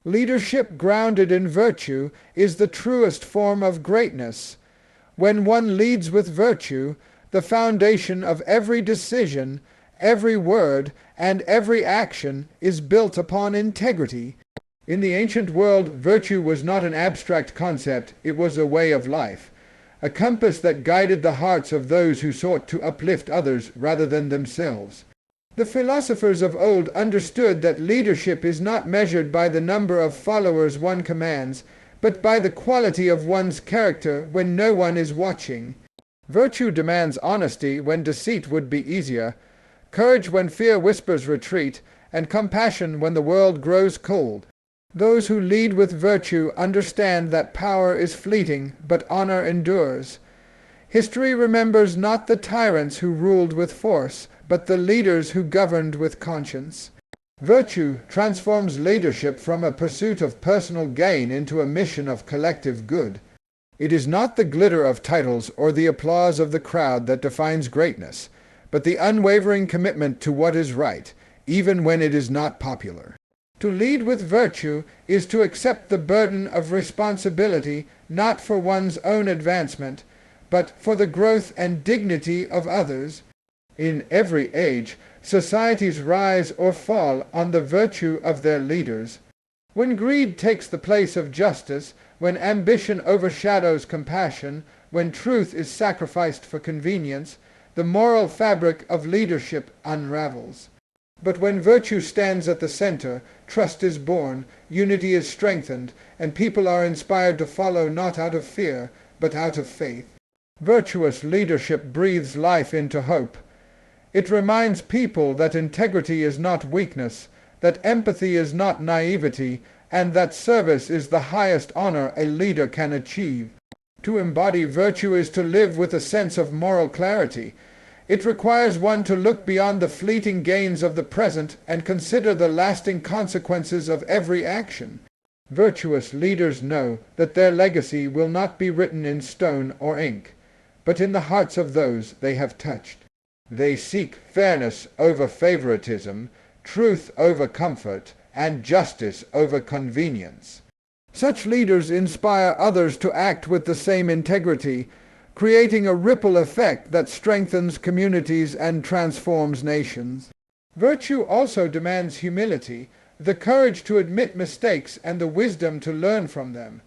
Leadership grounded in virtue is the truest form of greatness. When one leads with virtue, the foundation of every decision, every word, and every action is built upon integrity. In the ancient world, virtue was not an abstract concept, it was a way of life, a compass that guided the hearts of those who sought to uplift others rather than themselves. The philosophers of old understood that leadership is not measured by the number of followers one commands, but by the quality of one's character when no one is watching. Virtue demands honesty when deceit would be easier, courage when fear whispers retreat, and compassion when the world grows cold. Those who lead with virtue understand that power is fleeting, but honor endures. History remembers not the tyrants who ruled with force, but the leaders who governed with conscience. Virtue transforms leadership from a pursuit of personal gain into a mission of collective good. It is not the glitter of titles or the applause of the crowd that defines greatness, but the unwavering commitment to what is right, even when it is not popular. To lead with virtue is to accept the burden of responsibility not for one's own advancement, but for the growth and dignity of others. In every age, societies rise or fall on the virtue of their leaders. When greed takes the place of justice, when ambition overshadows compassion, when truth is sacrificed for convenience, the moral fabric of leadership unravels. But when virtue stands at the center, trust is born, unity is strengthened, and people are inspired to follow not out of fear, but out of faith. Virtuous leadership breathes life into hope. It reminds people that integrity is not weakness, that empathy is not naivety, and that service is the highest honor a leader can achieve. To embody virtue is to live with a sense of moral clarity. It requires one to look beyond the fleeting gains of the present and consider the lasting consequences of every action. Virtuous leaders know that their legacy will not be written in stone or ink, but in the hearts of those they have touched. They seek fairness over favoritism, truth over comfort, and justice over convenience. Such leaders inspire others to act with the same integrity, creating a ripple effect that strengthens communities and transforms nations. Virtue also demands humility, the courage to admit mistakes and the wisdom to learn from them.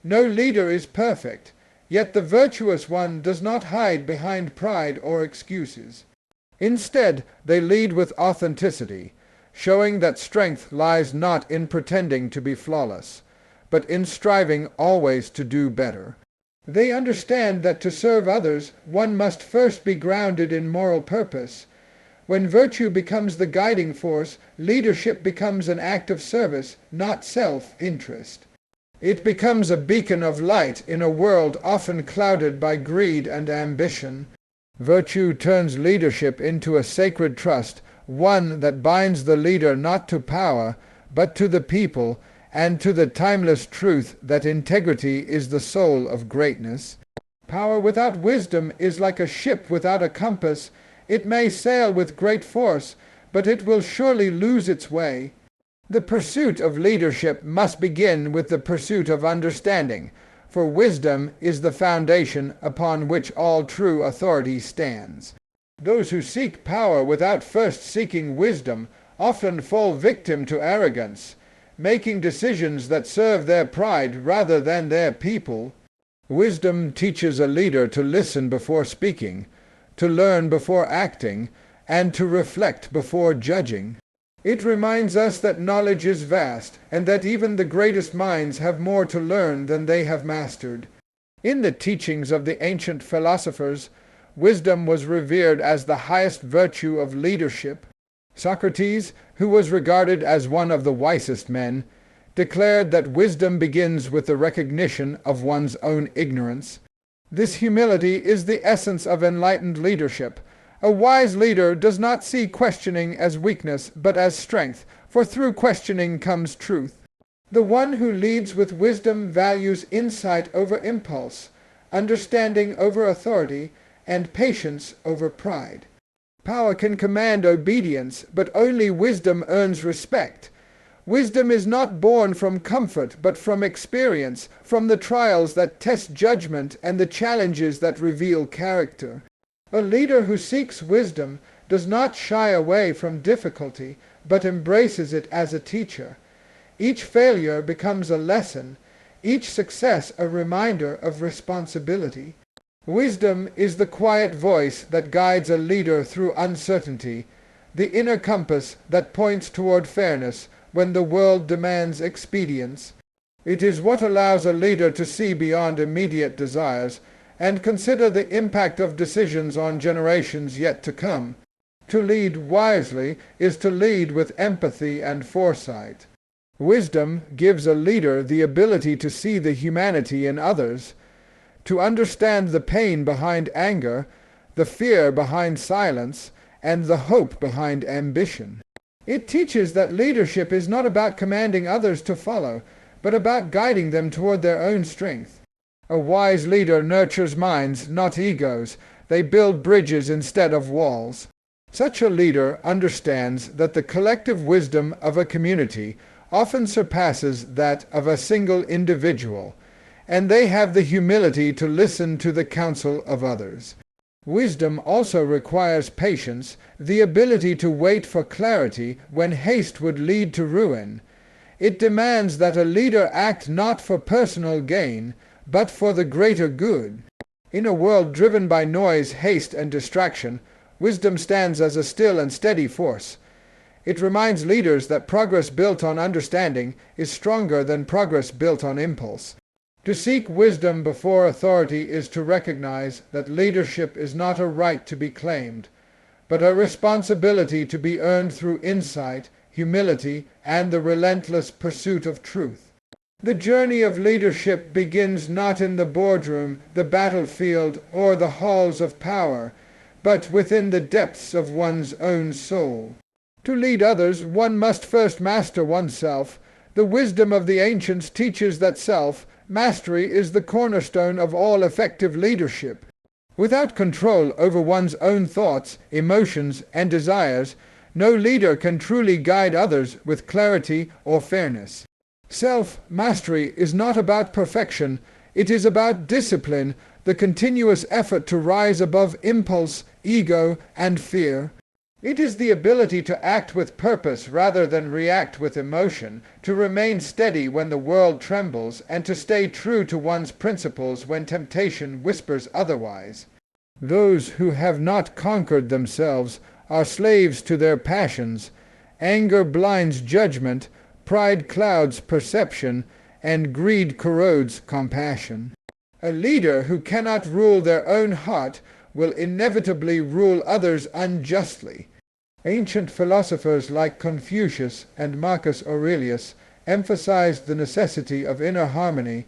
No leader is perfect, yet the virtuous one does not hide behind pride or excuses. Instead, they lead with authenticity, showing that strength lies not in pretending to be flawless, but in striving always to do better. They understand that to serve others, one must first be grounded in moral purpose. When virtue becomes the guiding force, leadership becomes an act of service, not self-interest. It becomes a beacon of light in a world often clouded by greed and ambition. Virtue turns leadership into a sacred trust, one that binds the leader not to power, but to the people, and to the timeless truth that integrity is the soul of greatness. Power without wisdom is like a ship without a compass. It may sail with great force, but it will surely lose its way. The pursuit of leadership must begin with the pursuit of understanding, for wisdom is the foundation upon which all true authority stands. Those who seek power without first seeking wisdom often fall victim to arrogance, making decisions that serve their pride rather than their people. Wisdom teaches a leader to listen before speaking, to learn before acting, and to reflect before judging. It reminds us that knowledge is vast, and that even the greatest minds have more to learn than they have mastered. In the teachings of the ancient philosophers, wisdom was revered as the highest virtue of leadership. Socrates, who was regarded as one of the wisest men, declared that wisdom begins with the recognition of one's own ignorance. This humility is the essence of enlightened leadership. A wise leader does not see questioning as weakness, but as strength, for through questioning comes truth. The one who leads with wisdom values insight over impulse, understanding over authority, and patience over pride. Power can command obedience, but only wisdom earns respect. Wisdom is not born from comfort, but from experience, from the trials that test judgment and the challenges that reveal character. A leader who seeks wisdom does not shy away from difficulty, but embraces it as a teacher. Each failure becomes a lesson, each success a reminder of responsibility. Wisdom is the quiet voice that guides a leader through uncertainty, the inner compass that points toward fairness when the world demands expedience. It is what allows a leader to see beyond immediate desires and consider the impact of decisions on generations yet to come. To lead wisely is to lead with empathy and foresight. Wisdom gives a leader the ability to see the humanity in others, to understand the pain behind anger, the fear behind silence, and the hope behind ambition. It teaches that leadership is not about commanding others to follow, but about guiding them toward their own strength. A wise leader nurtures minds, not egos. They build bridges instead of walls. Such a leader understands that the collective wisdom of a community often surpasses that of a single individual, and they have the humility to listen to the counsel of others. Wisdom also requires patience, the ability to wait for clarity when haste would lead to ruin. It demands that a leader act not for personal gain, but for the greater good. In a world driven by noise, haste, and distraction, wisdom stands as a still and steady force. It reminds leaders that progress built on understanding is stronger than progress built on impulse. To seek wisdom before authority is to recognize that leadership is not a right to be claimed, but a responsibility to be earned through insight, humility, and the relentless pursuit of truth. The journey of leadership begins not in the boardroom, the battlefield, or the halls of power, but within the depths of one's own soul. To lead others, one must first master oneself. The wisdom of the ancients teaches that self-mastery is the cornerstone of all effective leadership. Without control over one's own thoughts, emotions, and desires, no leader can truly guide others with clarity or fairness. Self-mastery is not about perfection, it is about discipline, the continuous effort to rise above impulse, ego, and fear. It is the ability to act with purpose rather than react with emotion, to remain steady when the world trembles, and to stay true to one's principles when temptation whispers otherwise. Those who have not conquered themselves are slaves to their passions. Anger blinds judgment, pride clouds perception, and greed corrodes compassion. A leader who cannot rule their own heart will inevitably rule others unjustly. Ancient philosophers like Confucius and Marcus Aurelius emphasized the necessity of inner harmony,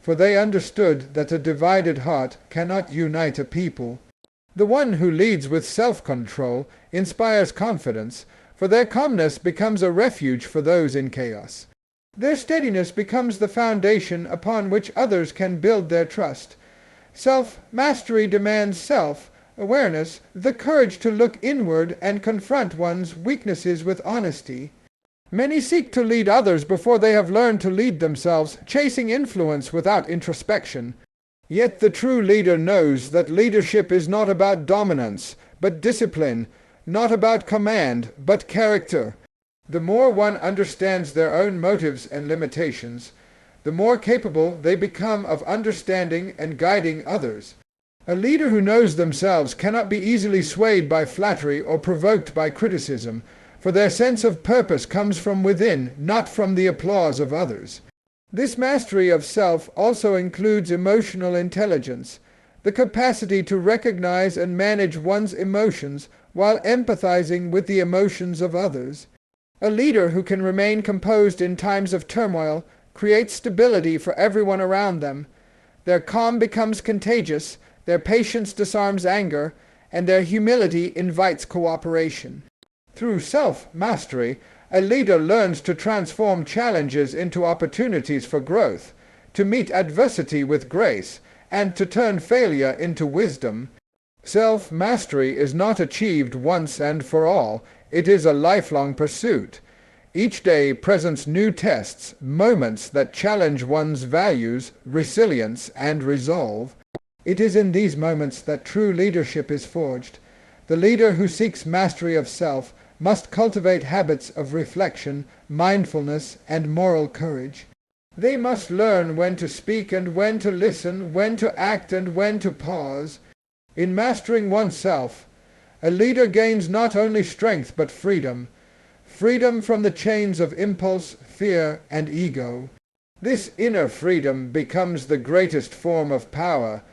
for they understood that a divided heart cannot unite a people. The one who leads with self-control inspires confidence, for their calmness becomes a refuge for those in chaos. Their steadiness becomes the foundation upon which others can build their trust. Self-mastery demands self-awareness, the courage to look inward and confront one's weaknesses with honesty. Many seek to lead others before they have learned to lead themselves, chasing influence without introspection. Yet the true leader knows that leadership is not about dominance, but discipline, not about command, but character. The more one understands their own motives and limitations, the more capable they become of understanding and guiding others. A leader who knows themselves cannot be easily swayed by flattery or provoked by criticism, for their sense of purpose comes from within, not from the applause of others. This mastery of self also includes emotional intelligence, the capacity to recognize and manage one's emotions while empathizing with the emotions of others. A leader who can remain composed in times of turmoil creates stability for everyone around them. Their calm becomes contagious, their patience disarms anger, and their humility invites cooperation. Through self-mastery, a leader learns to transform challenges into opportunities for growth, to meet adversity with grace, and to turn failure into wisdom. Self-mastery is not achieved once and for all. It is a lifelong pursuit. Each day presents new tests, moments that challenge one's values, resilience, and resolve. It is in these moments that true leadership is forged. The leader who seeks mastery of self must cultivate habits of reflection, mindfulness, and moral courage. They must learn when to speak and when to listen, when to act and when to pause. In mastering oneself, a leader gains not only strength but freedom. Freedom from the chains of impulse, fear, and ego. This inner freedom becomes the greatest form of power,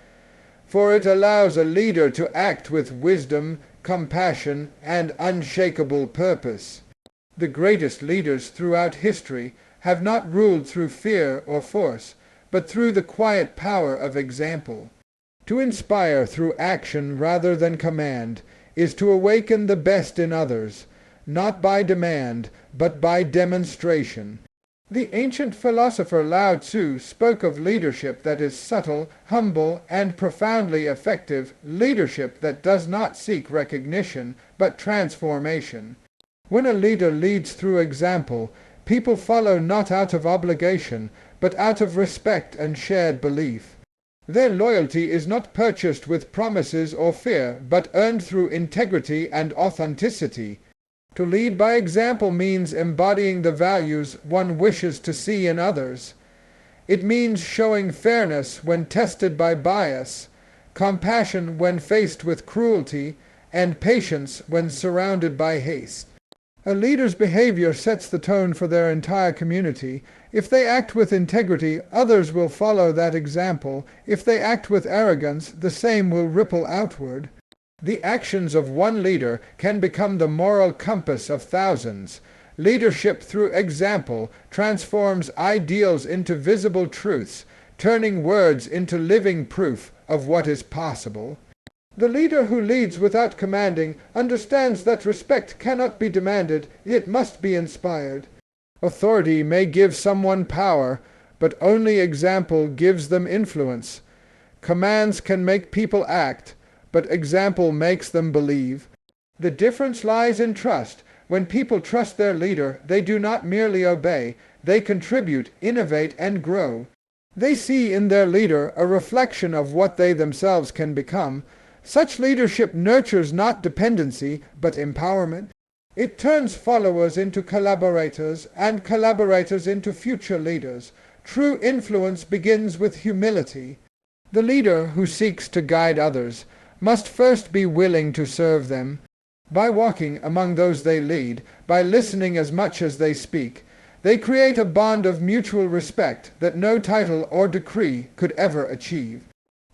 for it allows a leader to act with wisdom, compassion, and unshakable purpose. The greatest leaders throughout history have not ruled through fear or force, but through the quiet power of example. To inspire through action rather than command is to awaken the best in others, not by demand, but by demonstration. The ancient philosopher Lao Tzu spoke of leadership that is subtle, humble, and profoundly effective, leadership that does not seek recognition, but transformation. When a leader leads through example, people follow not out of obligation, but out of respect and shared belief. Their loyalty is not purchased with promises or fear, but earned through integrity and authenticity. To lead by example means embodying the values one wishes to see in others. It means showing fairness when tested by bias, compassion when faced with cruelty, and patience when surrounded by haste. A leader's behavior sets the tone for their entire community. If they act with integrity, others will follow that example. If they act with arrogance, the same will ripple outward. The actions of one leader can become the moral compass of thousands. Leadership through example transforms ideals into visible truths, turning words into living proof of what is possible. The leader who leads without commanding understands that respect cannot be demanded, it must be inspired. Authority may give someone power, but only example gives them influence. Commands can make people act, but example makes them believe. The difference lies in trust. When people trust their leader, they do not merely obey, they contribute, innovate, and grow. They see in their leader a reflection of what they themselves can become. Such leadership nurtures not dependency, but empowerment. It turns followers into collaborators, and collaborators into future leaders. True influence begins with humility. The leader who seeks to guide others must first be willing to serve them. By walking among those they lead, by listening as much as they speak, they create a bond of mutual respect that no title or decree could ever achieve.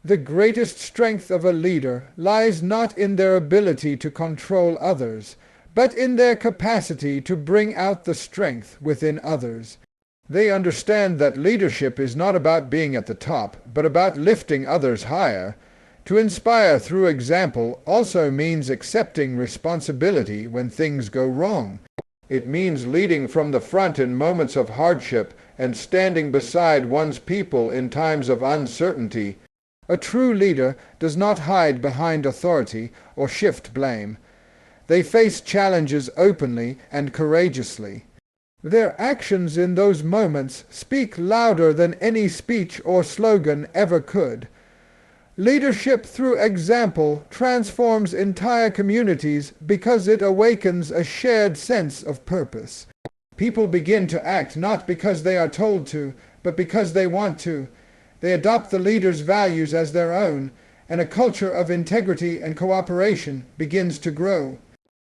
The greatest strength of a leader lies not in their ability to control others, but in their capacity to bring out the strength within others. They understand that leadership is not about being at the top, but about lifting others higher. To inspire through example also means accepting responsibility when things go wrong. It means leading from the front in moments of hardship and standing beside one's people in times of uncertainty. A true leader does not hide behind authority or shift blame. They face challenges openly and courageously. Their actions in those moments speak louder than any speech or slogan ever could. Leadership through example transforms entire communities because it awakens a shared sense of purpose. People begin to act not because they are told to, but because they want to. They adopt the leader's values as their own, and a culture of integrity and cooperation begins to grow.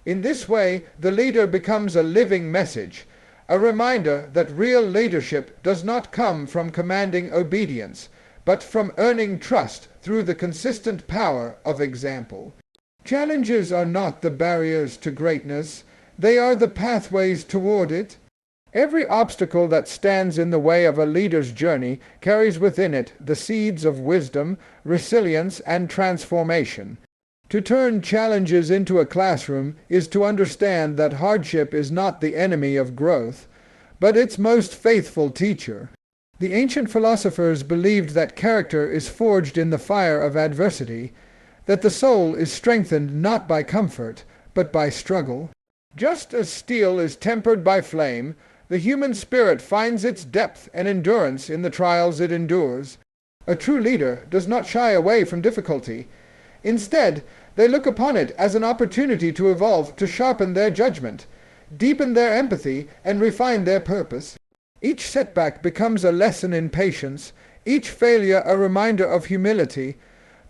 In this way, the leader becomes a living message, a reminder that real leadership does not come from commanding obedience, but from earning trust through the consistent power of example. Challenges are not the barriers to greatness, they are the pathways toward it. Every obstacle that stands in the way of a leader's journey carries within it the seeds of wisdom, resilience, and transformation. To turn challenges into a classroom is to understand that hardship is not the enemy of growth, but its most faithful teacher. The ancient philosophers believed that character is forged in the fire of adversity, that the soul is strengthened not by comfort, but by struggle. Just as steel is tempered by flame, the human spirit finds its depth and endurance in the trials it endures. A true leader does not shy away from difficulty. Instead, they look upon it as an opportunity to evolve, to sharpen their judgment, deepen their empathy, and refine their purpose. Each setback becomes a lesson in patience, each failure a reminder of humility.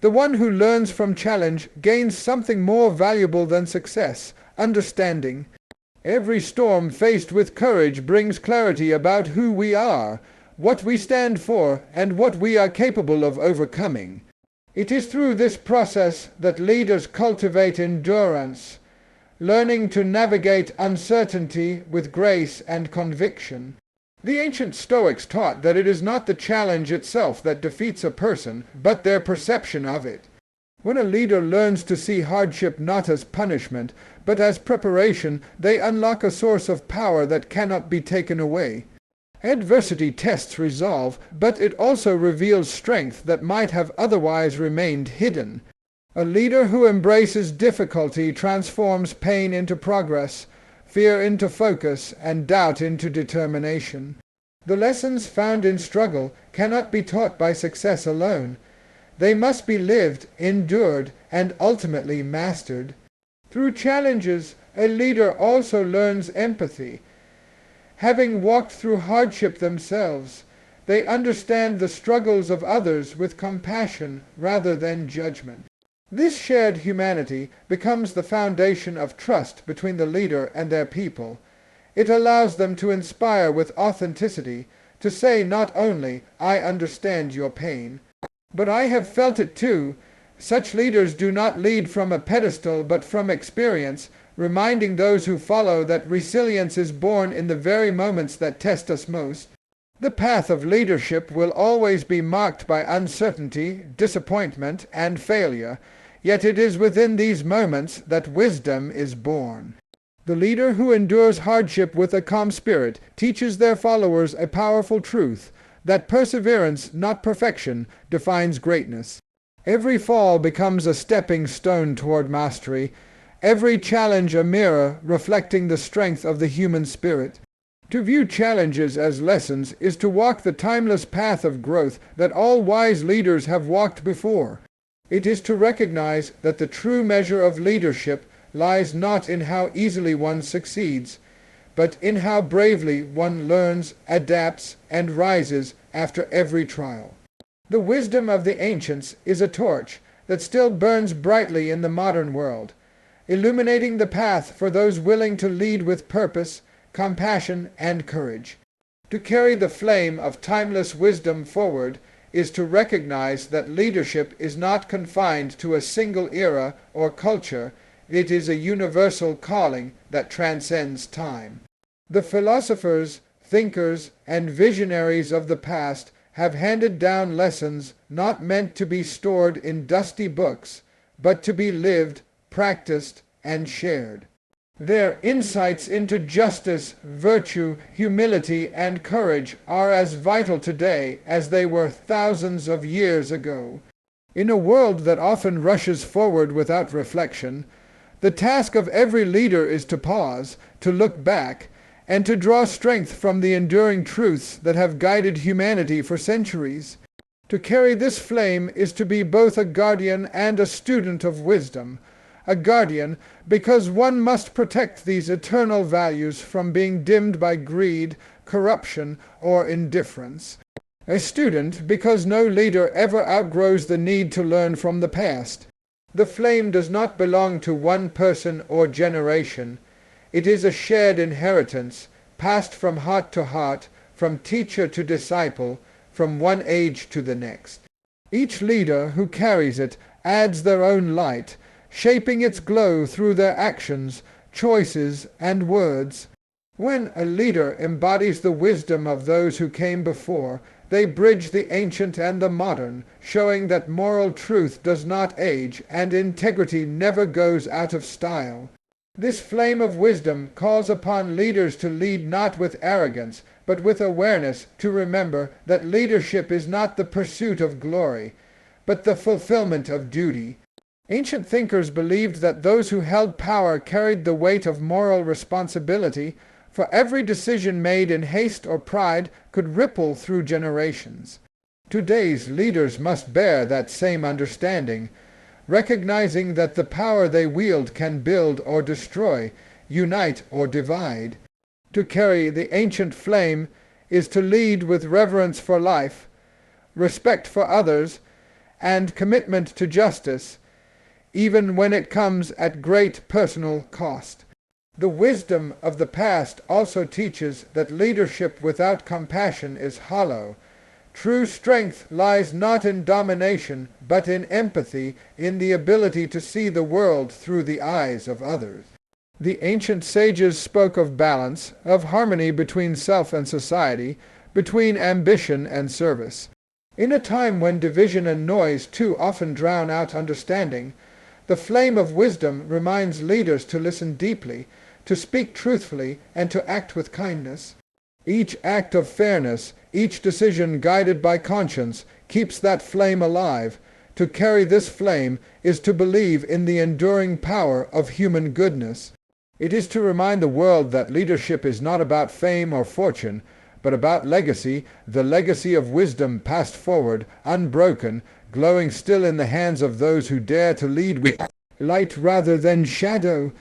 The one who learns from challenge gains something more valuable than success, understanding. Every storm faced with courage brings clarity about who we are, what we stand for, and what we are capable of overcoming. It is through this process that leaders cultivate endurance, learning to navigate uncertainty with grace and conviction. The ancient Stoics taught that it is not the challenge itself that defeats a person, but their perception of it. When a leader learns to see hardship not as punishment, but as preparation, they unlock a source of power that cannot be taken away. Adversity tests resolve, but it also reveals strength that might have otherwise remained hidden. A leader who embraces difficulty transforms pain into progress, fear into focus, and doubt into determination. The lessons found in struggle cannot be taught by success alone. They must be lived, endured, and ultimately mastered. Through challenges, a leader also learns empathy. Having walked through hardship themselves, they understand the struggles of others with compassion rather than judgment. This shared humanity becomes the foundation of trust between the leader and their people. It allows them to inspire with authenticity, to say not only, "I understand your pain," but "I have felt it too." Such leaders do not lead from a pedestal but from experience, reminding those who follow that resilience is born in the very moments that test us most. The path of leadership will always be marked by uncertainty, disappointment, and failure, yet it is within these moments that wisdom is born. The leader who endures hardship with a calm spirit teaches their followers a powerful truth, that perseverance, not perfection, defines greatness. Every fall becomes a stepping stone toward mastery, every challenge a mirror reflecting the strength of the human spirit. To view challenges as lessons is to walk the timeless path of growth that all wise leaders have walked before. It is to recognize that the true measure of leadership lies not in how easily one succeeds, but in how bravely one learns, adapts, and rises after every trial. The wisdom of the ancients is a torch that still burns brightly in the modern world, illuminating the path for those willing to lead with purpose, compassion, and courage. To carry the flame of timeless wisdom forward is to recognize that leadership is not confined to a single era or culture. It is a universal calling that transcends time. The philosophers, thinkers, and visionaries of the past have handed down lessons not meant to be stored in dusty books, but to be lived, practiced, and shared. Their insights into justice, virtue, humility, and courage are as vital today as they were thousands of years ago. In a world that often rushes forward without reflection, the task of every leader is to pause, to look back, and to draw strength from the enduring truths that have guided humanity for centuries. To carry this flame is to be both a guardian and a student of wisdom. A guardian, because one must protect these eternal values from being dimmed by greed, corruption, or indifference. A student, because no leader ever outgrows the need to learn from the past. The flame does not belong to one person or generation. It is a shared inheritance, passed from heart to heart, from teacher to disciple, from one age to the next. Each leader who carries it adds their own light, shaping its glow through their actions, choices, and words. When a leader embodies the wisdom of those who came before, they bridge the ancient and the modern, showing that moral truth does not age and integrity never goes out of style. This flame of wisdom calls upon leaders to lead not with arrogance, but with awareness, to remember that leadership is not the pursuit of glory, but the fulfillment of duty. Ancient thinkers believed that those who held power carried the weight of moral responsibility, for every decision made in haste or pride could ripple through generations. Today's leaders must bear that same understanding, recognizing that the power they wield can build or destroy, unite or divide. To carry the ancient flame is to lead with reverence for life, respect for others, and commitment to justice, even when it comes at great personal cost. The wisdom of the past also teaches that leadership without compassion is hollow. True strength lies not in domination, but in empathy, in the ability to see the world through the eyes of others. The ancient sages spoke of balance, of harmony between self and society, between ambition and service. In a time when division and noise too often drown out understanding, the flame of wisdom reminds leaders to listen deeply, to speak truthfully, and to act with kindness. Each act of fairness, each decision guided by conscience, keeps that flame alive. To carry this flame is to believe in the enduring power of human goodness. It is to remind the world that leadership is not about fame or fortune, but about legacy, the legacy of wisdom passed forward, unbroken, glowing still in the hands of those who dare to lead with light rather than shadow.